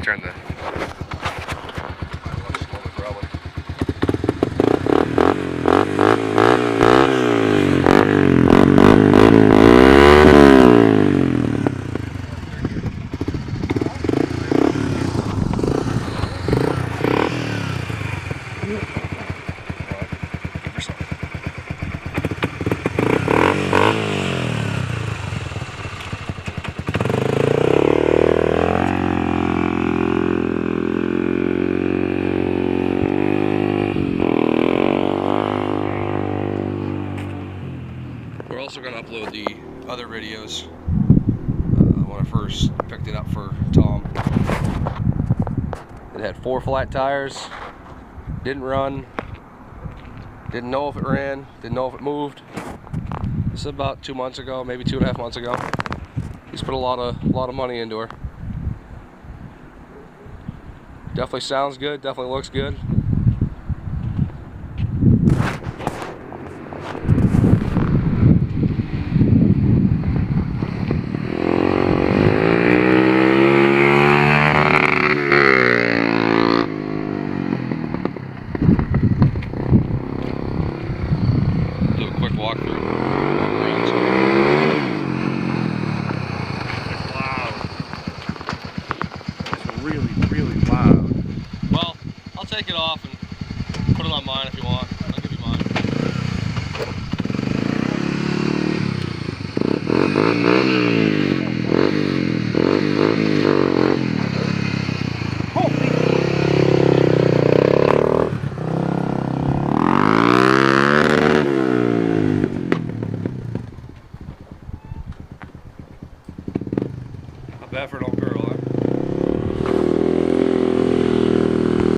turn the... We're also going to upload the other videos. When I first picked it up for Tom, it had 4 flat tires, didn't run, didn't know if it ran, didn't know if it moved. This is about 2 months ago, maybe 2.5 months ago. He's put a lot of money into her. Definitely sounds good, definitely looks good. Do a quick walkthrough. It's loud. It's really, really loud. Well, I'll take it off and put it on mine if you want. I'll give you mine.